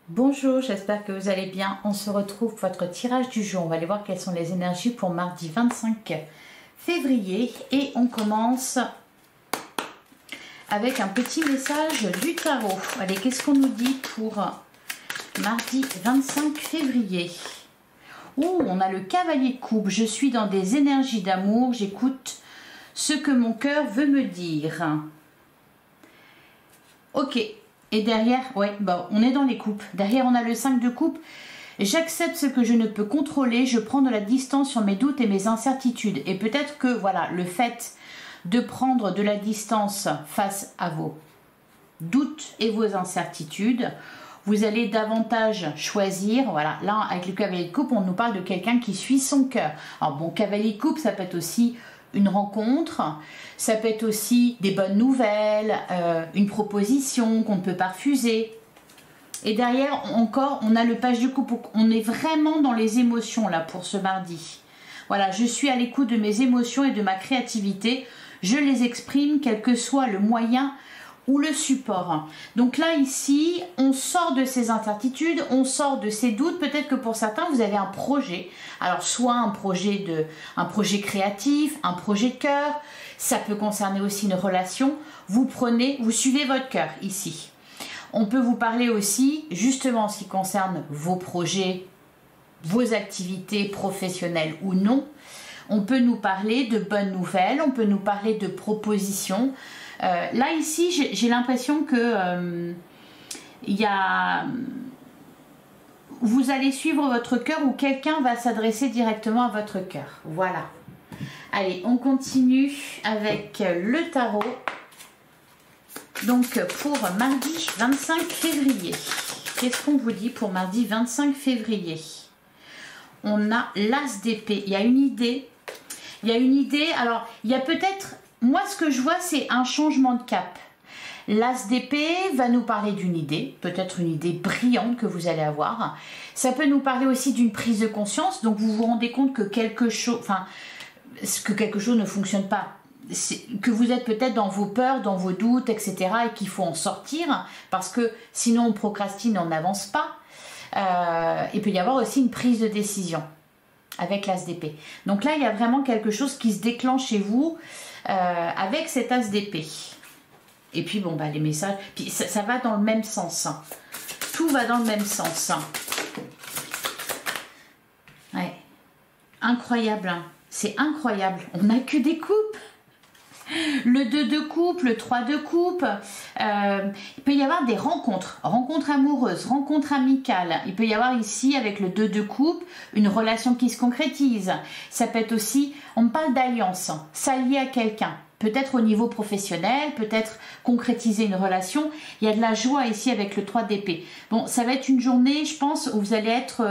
Bonjour, j'espère que vous allez bien. On se retrouve pour votre tirage du jour. On va aller voir quelles sont les énergies pour mardi 25 février. Et on commence avec un petit message du tarot. Allez, qu'est-ce qu'on nous dit pour mardi 25 février? Oh, on a le cavalier de coupe. Je suis dans des énergies d'amour. J'écoute ce que mon cœur veut me dire. Ok. Et derrière, ouais, bon, on est dans les coupes. Derrière, on a le 5 de coupe. J'accepte ce que je ne peux contrôler. Je prends de la distance sur mes doutes et mes incertitudes. Et peut-être que, voilà, le fait de prendre de la distance face à vos doutes et vos incertitudes, vous allez davantage choisir. Voilà, là, avec le cavalier de coupe, on nous parle de quelqu'un qui suit son cœur. Alors, bon, cavalier de coupe, ça peut être aussi une rencontre, ça peut être aussi des bonnes nouvelles, une proposition qu'on ne peut pas refuser. Et derrière encore, on a le page de coupe. On est vraiment dans les émotions là pour ce mardi. Voilà, je suis à l'écoute de mes émotions et de ma créativité. Je les exprime quel que soit le moyen ou le support. Donc là, ici, on sort de ces incertitudes, on sort de ces doutes. Peut-être que pour certains, vous avez un projet. Alors, soit un projet créatif, un projet de cœur. Ça peut concerner aussi une relation. Vous suivez votre cœur ici. On peut vous parler aussi, justement, en ce qui concerne vos projets, vos activités professionnelles ou non. On peut nous parler de bonnes nouvelles, on peut nous parler de propositions. Là, ici, j'ai l'impression que vous allez suivre votre cœur ou quelqu'un va s'adresser directement à votre cœur. Voilà. Allez, on continue avec le tarot. Donc, pour mardi 25 février, qu'est-ce qu'on vous dit pour mardi 25 février? On a l'as d'épée. Il y a une idée. Il y a une idée. Alors, il y a peut-être... Moi, ce que je vois, c'est un changement de cap. L'as d'épée va nous parler d'une idée, peut-être une idée brillante que vous allez avoir. Ça peut nous parler aussi d'une prise de conscience. Donc, vous vous rendez compte que quelque chose ne fonctionne pas. Que vous êtes peut-être dans vos peurs, dans vos doutes, etc. et qu'il faut en sortir parce que sinon, on procrastine, on n'avance pas. Il peut y avoir aussi une prise de décision avec l'as d'épée. Donc là, il y a vraiment quelque chose qui se déclenche chez vous avec cet as d'épée. Et puis, bon, bah, les messages, puis ça va dans le même sens. Hein. Tout va dans le même sens. Hein. Ouais. Incroyable. Hein. C'est incroyable. On n'a que des coupes. Le 2 de coupe, le 3 de coupe, il peut y avoir des rencontres amoureuses, rencontres amicales. Il peut y avoir ici avec le 2 de coupe une relation qui se concrétise. Ça peut être aussi, on me parle d'alliance, s'allier à quelqu'un. Peut-être au niveau professionnel, peut-être concrétiser une relation. Il y a de la joie ici avec le 3 d'épée. Bon, ça va être une journée, je pense, où vous allez être...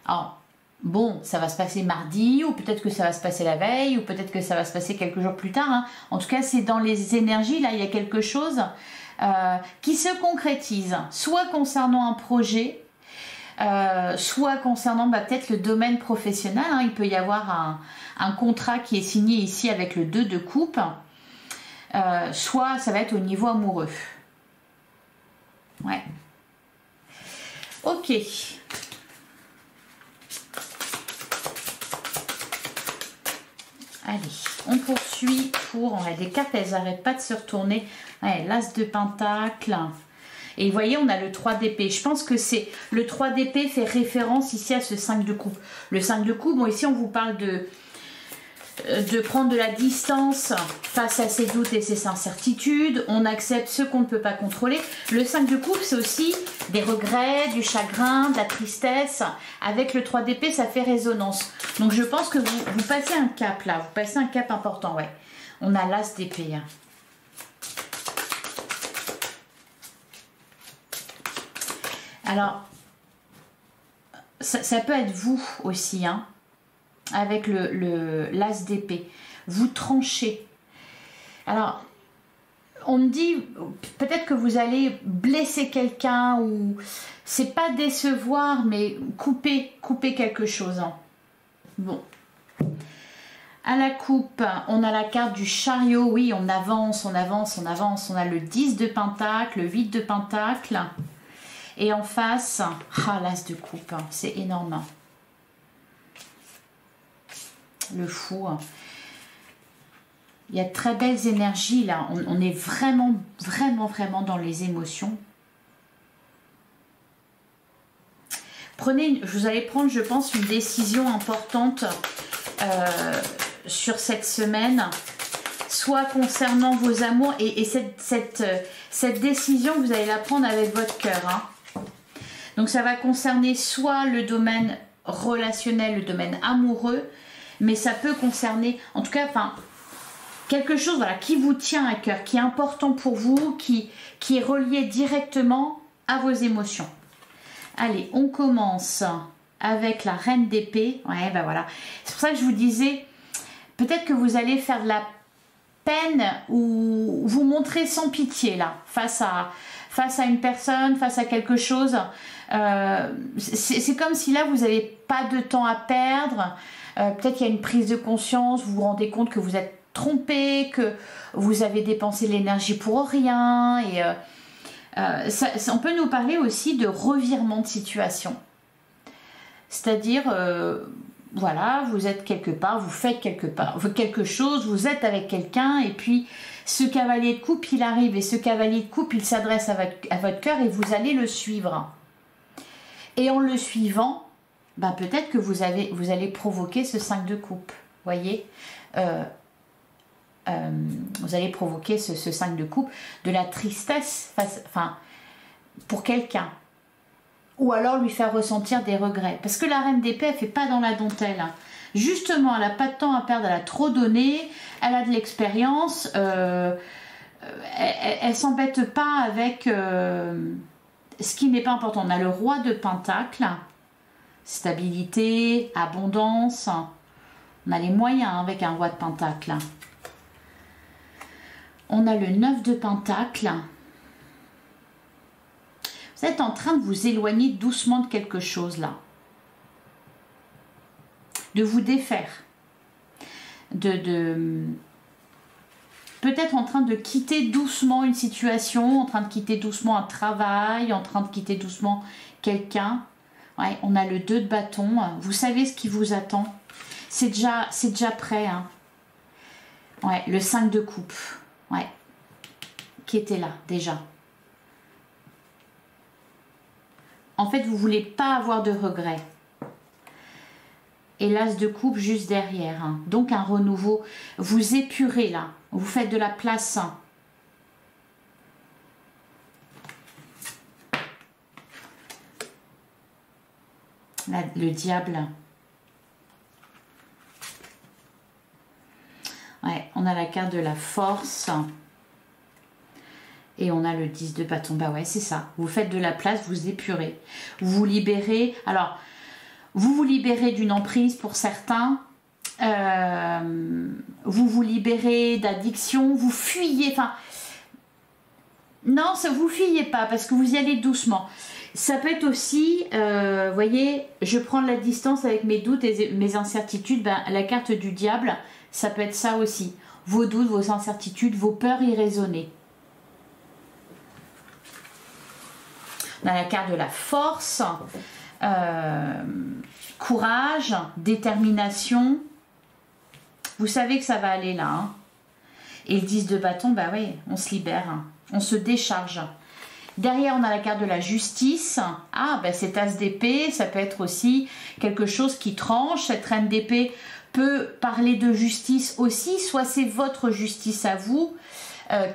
alors, bon, ça va se passer mardi, ou peut-être que ça va se passer la veille, ou peut-être que ça va se passer quelques jours plus tard. Hein. En tout cas, c'est dans les énergies, là, il y a quelque chose qui se concrétise, soit concernant un projet, soit concernant peut-être le domaine professionnel. Hein. Il peut y avoir un contrat qui est signé ici avec le 2 de coupe, soit ça va être au niveau amoureux. Ouais. Ok. Allez, on poursuit pour... les cartes, elles n'arrêtent pas de se retourner. Ouais, l'as de pentacle. Et vous voyez, on a le 3 d'épée. Je pense que c'est... Le 3 d'épée fait référence ici à ce 5 de coupe. Le 5 de coupe, bon, ici, on vous parle de prendre de la distance face à ses doutes et ses incertitudes. On accepte ce qu'on ne peut pas contrôler. Le 5 de coupe, c'est aussi des regrets, du chagrin, de la tristesse. Avec le 3 d'épée, ça fait résonance. Donc, je pense que vous passez un cap, là. Vous passez un cap important, ouais. On a l'as d'épée. Hein. Alors, ça peut être vous aussi, hein. Avec l'as d'épée. Vous tranchez. Alors, on me dit peut-être que vous allez blesser quelqu'un ou c'est pas décevoir, mais couper quelque chose. Hein. Bon. À la coupe, on a la carte du chariot. Oui, on avance, on avance, on avance. On a le 10 de pentacle, le 8 de pentacle. Et en face, ah, l'as de coupe, hein, c'est énorme. Le fou. Il y a de très belles énergies là. On est vraiment, vraiment dans les émotions. Vous allez prendre, je pense, une décision importante sur cette semaine. Soit concernant vos amours. Et cette décision, vous allez la prendre avec votre cœur. Hein. Donc ça va concerner soit le domaine relationnel, le domaine amoureux. Mais ça peut concerner, en tout cas, enfin, quelque chose voilà, qui vous tient à cœur, qui est important pour vous, qui est relié directement à vos émotions. Allez, on commence avec la reine d'épée. Ouais, ben voilà. C'est pour ça que je vous disais, peut-être que vous allez faire de la peine ou vous montrer sans pitié là, face à une personne, face à quelque chose. C'est comme si là, vous n'avez pas de temps à perdre. Peut-être qu'il y a une prise de conscience, vous vous rendez compte que vous êtes trompé, que vous avez dépensé de l'énergie pour rien. Et on peut nous parler aussi de revirement de situation. C'est-à-dire, voilà, vous êtes quelque part, vous faites quelque chose, vous êtes avec quelqu'un et puis ce cavalier de coupe, il arrive et ce cavalier de coupe, il s'adresse à votre cœur et vous allez le suivre. Et en le suivant, ben peut-être que vous allez provoquer ce 5 de coupe, voyez, vous allez provoquer ce 5 de coupe, de la tristesse pour quelqu'un, ou alors lui faire ressentir des regrets, parce que la reine d'épée, elle fait pas dans la dentelle, hein. Justement, elle n'a pas de temps à perdre, elle a trop donné, elle a de l'expérience, elle s'embête pas avec ce qui n'est pas important. On a le roi de Pentacle, stabilité, abondance. On a les moyens avec un roi de Pentacle. On a le 9 de Pentacle. Vous êtes en train de vous éloigner doucement de quelque chose là. De vous défaire. Peut-être en train de quitter doucement une situation, en train de quitter doucement un travail, en train de quitter doucement quelqu'un. Ouais, on a le 2 de bâton. Vous savez ce qui vous attend. C'est déjà prêt. Hein. Ouais, le 5 de coupe. Ouais. Qui était là, déjà. En fait, vous ne voulez pas avoir de regrets. Et l'as de coupe juste derrière. Hein. Donc, un renouveau. Vous épurez, là. Vous faites de la place. Là, le diable. Ouais, on a la carte de la force. Et on a le 10 de bâton. Bah ouais, c'est ça. Vous faites de la place, vous épurez. Vous vous libérez. Alors, vous vous libérez d'une emprise pour certains. Vous vous libérez d'addiction. Vous fuyez. Enfin, non, vous fuyez pas parce que vous y allez doucement. Ça peut être aussi, voyez, je prends de la distance avec mes doutes et mes incertitudes. Ben, la carte du diable, ça peut être ça aussi. Vos doutes, vos incertitudes, vos peurs irraisonnées. On a la carte de la force, courage, détermination. Vous savez que ça va aller là. Hein. Et le 10 de bâton, bah oui, on se libère, hein. On se décharge. Derrière, on a la carte de la justice. Ah, ben cet as d'épée, ça peut être aussi quelque chose qui tranche. Cette reine d'épée peut parler de justice aussi. Soit c'est votre justice à vous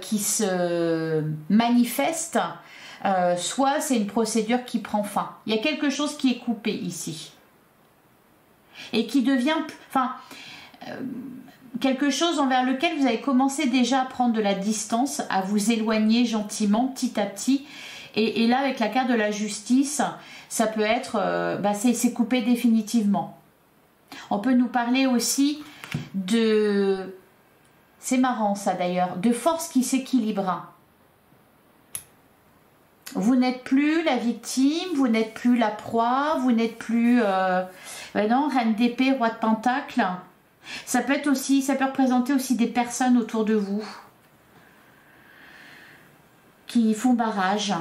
qui se manifeste, soit c'est une procédure qui prend fin. Il y a quelque chose qui est coupé ici. Et qui devient... Enfin, quelque chose envers lequel vous avez commencé déjà à prendre de la distance, à vous éloigner gentiment, petit à petit. Et là, avec la carte de la justice, ça peut être... c'est coupé définitivement. On peut nous parler aussi de... C'est marrant ça d'ailleurs, de force qui s'équilibre. Vous n'êtes plus la victime, vous n'êtes plus la proie, vous n'êtes plus... non, reine d'épée, roi de pentacle. Ça peut être aussi, ça peut représenter aussi des personnes autour de vous qui font barrage.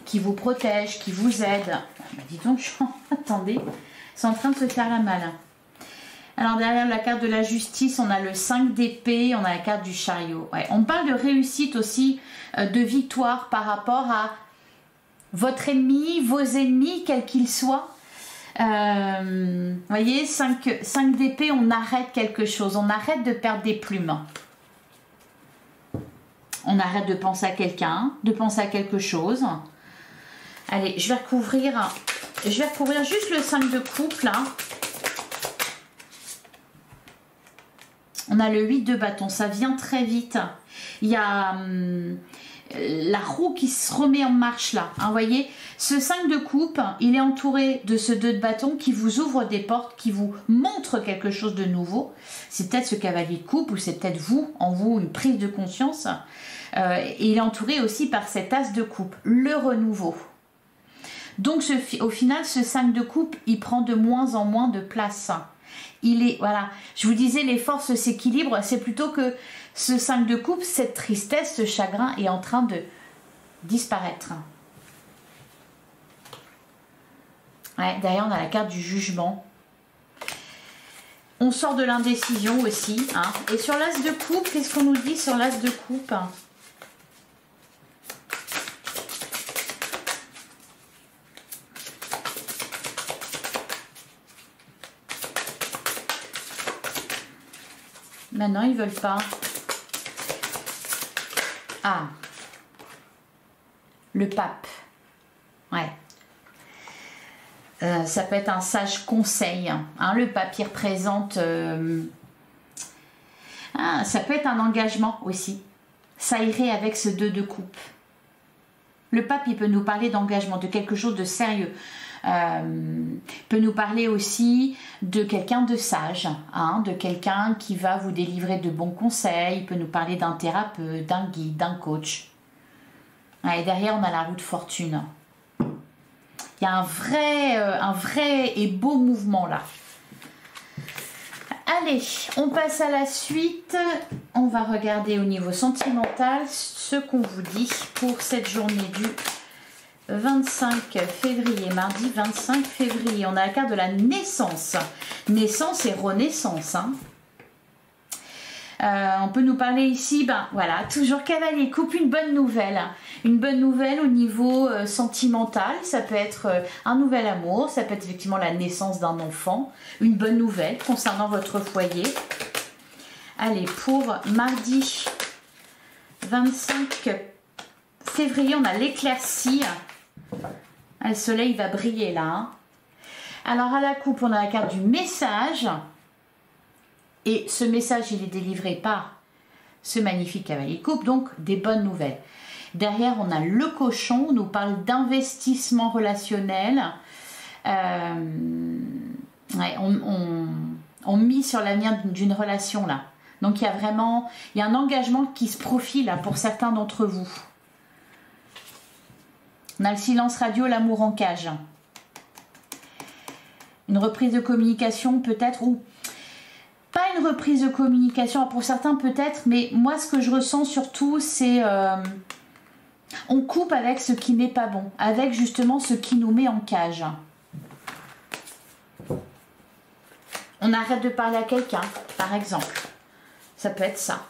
qui vous protège, qui vous aide. Bah, dis donc, attendez, c'est en train de se faire la malle. Alors derrière la carte de la justice, on a le 5 d'épée, on a la carte du chariot. Ouais, on parle de réussite aussi, de victoire par rapport à votre ennemi, vos ennemis, quels qu'ils soient. Vous voyez, 5 d'épée, on arrête quelque chose, on arrête de perdre des plumes. On arrête de penser à quelqu'un, de penser à quelque chose. Allez, je vais recouvrir juste le 5 de coupe là. On a le 8 de bâton, ça vient très vite. Il y a la roue qui se remet en marche là. Hein, vous voyez, ce 5 de coupe, il est entouré de ce 2 de bâton qui vous ouvre des portes, qui vous montre quelque chose de nouveau. C'est peut-être ce cavalier de coupe ou c'est peut-être vous, en vous, une prise de conscience. Et il est entouré aussi par cet as de coupe, le renouveau. Donc au final, ce 5 de coupe, il prend de moins en moins de place. Il est, voilà, je vous disais, les forces s'équilibrent, c'est plutôt que ce 5 de coupe, cette tristesse, ce chagrin est en train de disparaître. Ouais, derrière, on a la carte du jugement. On sort de l'indécision aussi. Hein. Et sur l'as de coupe, qu'est-ce qu'on nous dit sur l'as de coupe ? Maintenant, ils veulent pas. Ah. Le pape. Ouais. Ça peut être un sage conseil. Hein, le pape, il représente... ça peut être un engagement aussi. Ça irait avec ce 2 de coupe. Le pape, il peut nous parler d'engagement, de quelque chose de sérieux. Il peut nous parler aussi de quelqu'un de sage, hein, de quelqu'un qui va vous délivrer de bons conseils. Il peut nous parler d'un thérapeute, d'un guide, d'un coach. Et derrière, on a la roue de fortune. Il y a un vrai et beau mouvement là. Allez, on passe à la suite. On va regarder au niveau sentimental ce qu'on vous dit pour cette journée du 25 février, mardi 25 février. On a la carte de la naissance. Naissance et renaissance. Hein. On peut nous parler ici, ben voilà, toujours cavalier coupe, une bonne nouvelle. Une bonne nouvelle au niveau sentimental. Ça peut être un nouvel amour, ça peut être effectivement la naissance d'un enfant. Une bonne nouvelle concernant votre foyer. Allez, pour mardi 25 février, on a l'éclaircie. Le soleil va briller là. Hein. Alors à la coupe, on a la carte du message. Et ce message, il est délivré par ce magnifique cavalier coupe, donc des bonnes nouvelles. Derrière, on a le cochon, on nous parle d'investissement relationnel. On mise sur l'avenir d'une relation là. Donc il y a un engagement qui se profile là, pour certains d'entre vous. On a le silence radio, l'amour en cage. Une reprise de communication peut-être, ou pas une reprise de communication, pour certains peut-être, mais moi ce que je ressens surtout c'est on coupe avec ce qui n'est pas bon, avec justement ce qui nous met en cage. On arrête de parler à quelqu'un, par exemple. Ça peut être ça.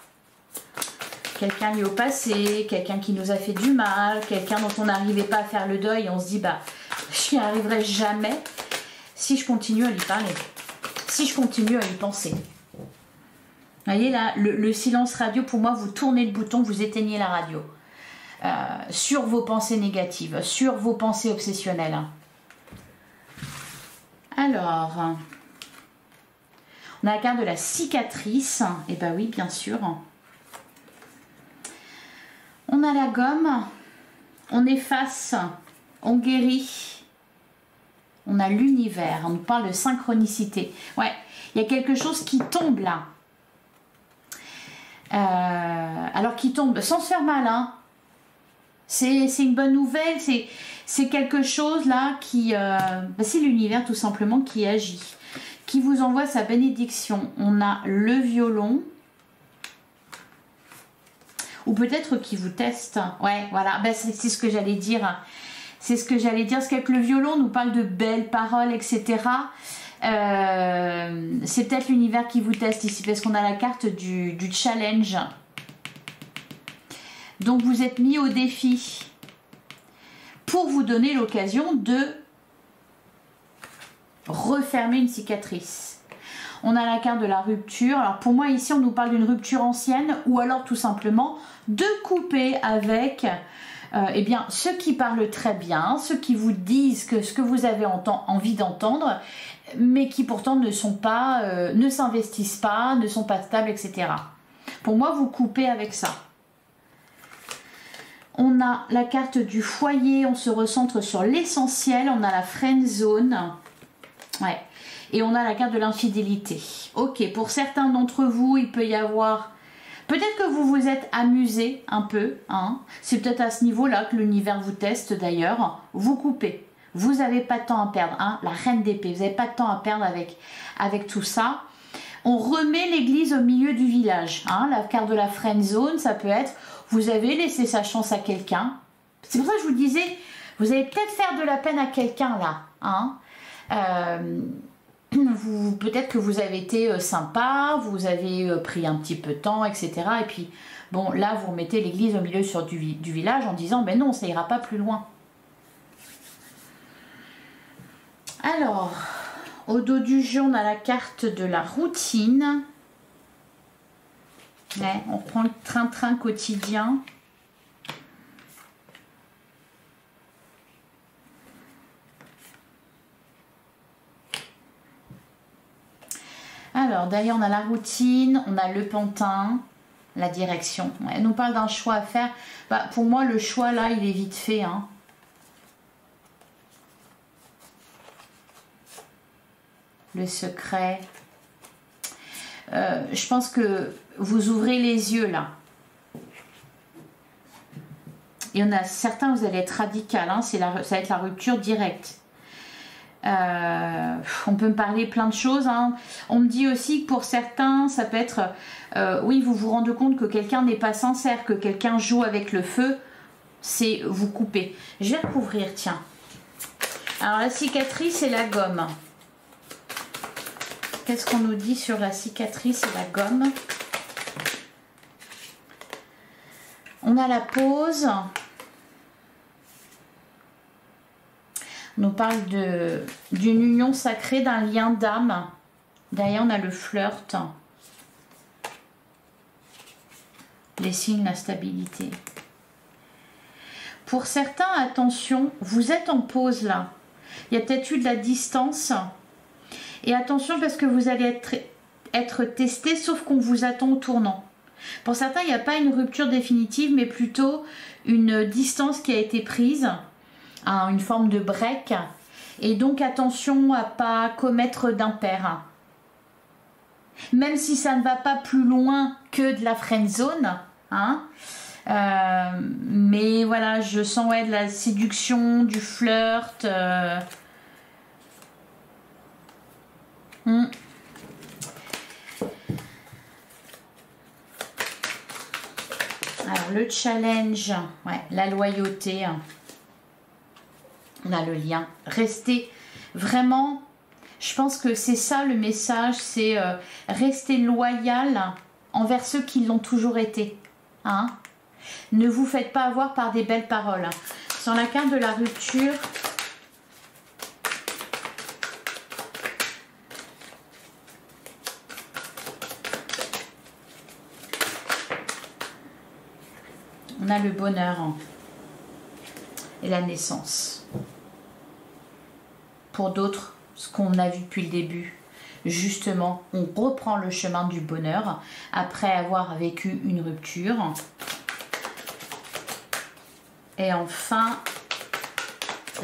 Quelqu'un lié au passé, quelqu'un qui nous a fait du mal, quelqu'un dont on n'arrivait pas à faire le deuil et on se dit bah je n'y arriverai jamais si je continue à lui parler, si je continue à y penser. Vous voyez là, le silence radio, pour moi, vous tournez le bouton, vous éteignez la radio. Sur vos pensées négatives, sur vos pensées obsessionnelles. Alors, on a la carte de la cicatrice. Et bah oui, bien sûr. On a la gomme, on efface, on guérit. On a l'univers, on nous parle de synchronicité. Ouais, il y a quelque chose qui tombe là. Alors qui tombe sans se faire mal, hein. C'est une bonne nouvelle, c'est quelque chose là qui... c'est l'univers tout simplement qui agit, qui vous envoie sa bénédiction. On a le violon. Ou peut-être qui vous teste. Ouais, voilà, ben, c'est ce que j'allais dire. C'est ce que j'allais dire, parce qu'avec le violon, on nous parle de belles paroles, etc. C'est peut-être l'univers qui vous teste ici, parce qu'on a la carte du challenge. Donc vous êtes mis au défi pour vous donner l'occasion de refermer une cicatrice. On a la carte de la rupture. Alors pour moi ici on nous parle d'une rupture ancienne, ou alors tout simplement de couper avec eh bien, ceux qui parlent très bien, ceux qui vous disent que ce que vous avez envie d'entendre, mais qui pourtant ne sont pas, ne s'investissent pas, ne sont pas stables, etc. Pour moi, vous coupez avec ça. On a la carte du foyer, on se recentre sur l'essentiel, on a la friend zone, ouais, et on a la carte de l'infidélité. Ok, pour certains d'entre vous, il peut y avoir... Peut-être que vous vous êtes amusé un peu, hein. C'est peut-être à ce niveau-là que l'univers vous teste d'ailleurs. Vous coupez. Vous n'avez pas de temps à perdre, hein. La reine d'épée, vous n'avez pas de temps à perdre avec tout ça. On remet l'église au milieu du village, hein. La carte de la friend zone, ça peut être, vous avez laissé sa chance à quelqu'un. C'est pour ça que je vous disais, vous allez peut-être faire de la peine à quelqu'un là, hein. Peut-être que vous avez été sympa, vous avez pris un petit peu de temps, etc. Et puis, bon, là, vous remettez l'église au milieu du village en disant, ben non, ça ira pas plus loin. Alors, au dos du jeu, on a la carte de la routine. Ouais, on reprend le train-train quotidien. Alors, derrière, on a la routine, on a le pantin, la direction. Ouais, elle nous parle d'un choix à faire. Bah, pour moi, le choix, là, il est vite fait, hein. Le secret. Je pense que vous ouvrez les yeux, là. Il y en a certains, vous allez être radical, hein, ça va être la rupture directe. On peut me parler plein de choses, hein. On me dit aussi que pour certains ça peut être oui, vous vous rendez compte que quelqu'un n'est pas sincère, que quelqu'un joue avec le feu, c'est vous couper. Je vais recouvrir, tiens. Alors la cicatrice et la gomme, qu'est-ce qu'on nous dit sur la cicatrice et la gomme? On a la pause. On nous parle d'une union sacrée, d'un lien d'âme. Derrière, on a le flirt. Les signes, la stabilité. Pour certains, attention, vous êtes en pause là. Il y a peut-être eu de la distance. Et attention parce que vous allez être testé, sauf qu'on vous attend au tournant. Pour certains, il n'y a pas une rupture définitive, mais plutôt une distance qui a été prise. Une forme de break, et donc attention à pas commettre d'impair, même si ça ne va pas plus loin que de la friend zone, hein. Mais voilà, je sens de la séduction, du flirt. Alors le challenge, ouais, la loyauté. On a le lien. Restez vraiment, je pense que c'est ça le message, c'est rester loyal envers ceux qui l'ont toujours été, hein. Ne vous faites pas avoir par des belles paroles. Sur la carte de la rupture, on a le bonheur et la naissance. Pour d'autres, ce qu'on a vu depuis le début, justement, on reprend le chemin du bonheur après avoir vécu une rupture. Et enfin,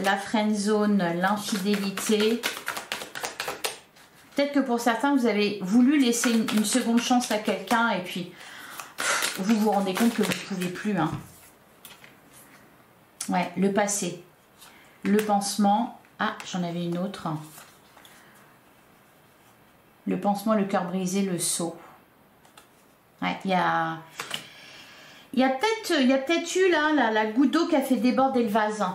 la friend zone, l'infidélité. Peut-être que pour certains, vous avez voulu laisser une seconde chance à quelqu'un et puis vous vous rendez compte que vous ne pouvez plus, hein. Ouais, le passé, le pansement. Ah, j'en avais une autre. Le pansement, le cœur brisé, le seau. Ouais, il y a peut-être eu là la goutte d'eau qui a fait déborder le vase.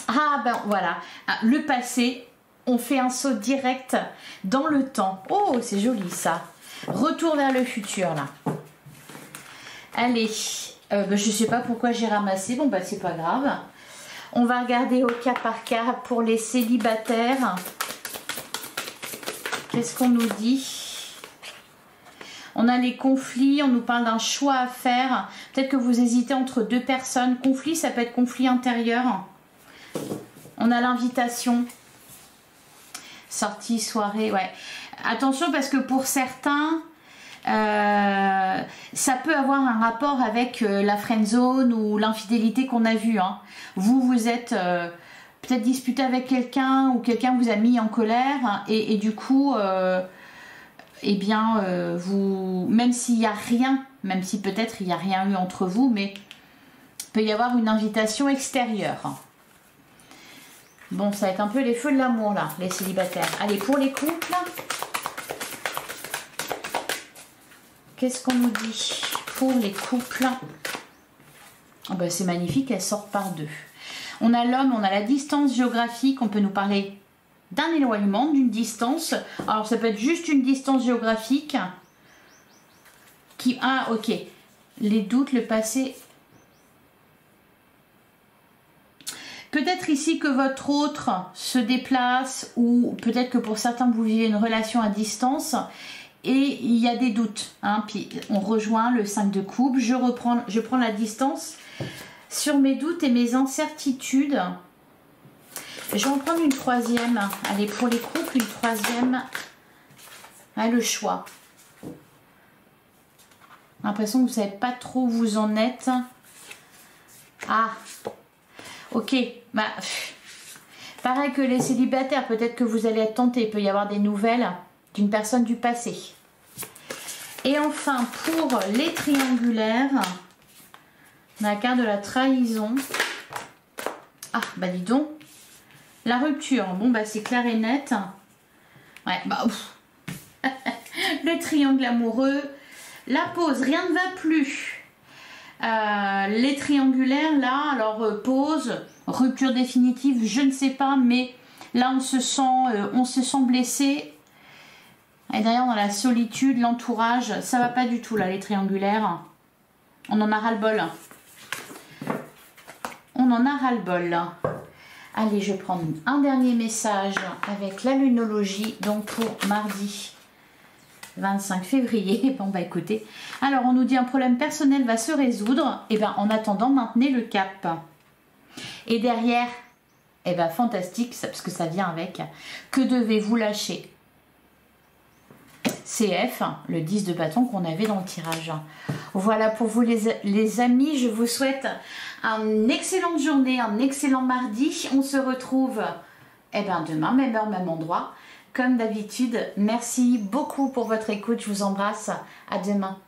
Ah ben voilà, ah, le passé, on fait un saut direct dans le temps. Oh, c'est joli ça. Retour vers le futur là. Allez, je sais pas pourquoi j'ai ramassé, bon bah c'est pas grave. On va regarder au cas par cas pour les célibataires. Qu'est-ce qu'on nous dit? On a les conflits, on nous parle d'un choix à faire. Peut-être que vous hésitez entre deux personnes. Conflit, ça peut être conflit intérieur. On a l'invitation. Sortie, soirée, ouais. Attention parce que pour certains, ça peut avoir un rapport avec la friendzone ou l'infidélité qu'on a vue. Hein. Vous êtes peut-être disputé avec quelqu'un ou quelqu'un vous a mis en colère hein, et du coup, eh bien, même s'il n'y a rien, même si peut-être il n'y a rien eu entre vous, mais il peut y avoir une invitation extérieure. Bon, ça va être un peu les feux de l'amour là, les célibataires. Allez, pour les couples, qu'est-ce qu'on nous dit pour les couples? Oh ben, c'est magnifique, elles sortent par deux. On a l'homme, on a la distance géographique, on peut nous parler d'un éloignement, d'une distance. Alors ça peut être juste une distance géographique. Ah ok, les doutes, le passé. Peut-être ici que votre autre se déplace ou peut-être que pour certains vous vivez une relation à distance et il y a des doutes. Hein. Puis on rejoint le 5 de coupe, je prends la distance sur mes doutes et mes incertitudes. Je vais en prendre une troisième. Allez, pour les couples, une troisième. Ah, le choix. L'impression que vous ne savez pas trop où vous en êtes. Ah, ok. Bah, pareil que les célibataires, peut-être que vous allez être tentés. Il peut y avoir des nouvelles d'une personne du passé. Et enfin, pour les triangulaires, on a la carte de la trahison. Ah, bah dis donc. La rupture, bon bah c'est clair et net. Ouais, bah ouf. Le triangle amoureux. La pause, rien ne va plus. Les triangulaires, là, alors pause, rupture définitive, je ne sais pas, mais là on se sent blessé. Et derrière, dans la solitude, l'entourage, ça va pas du tout là, les triangulaires. On en a ras-le-bol. On en a ras-le-bol là. Allez, je vais prendre un dernier message avec la lunologie, donc pour mardi 25 février. Bon, bah écoutez, alors on nous dit un problème personnel va se résoudre. Et bien, en attendant, maintenez le cap. Et derrière, et bien fantastique, parce que ça vient avec, que devez-vous lâcher? CF, le 10 de bâton qu'on avait dans le tirage. Voilà pour vous les amis, je vous souhaite une excellente journée, un excellent mardi. On se retrouve demain, même heure, même endroit. Comme d'habitude, merci beaucoup pour votre écoute, je vous embrasse, à demain.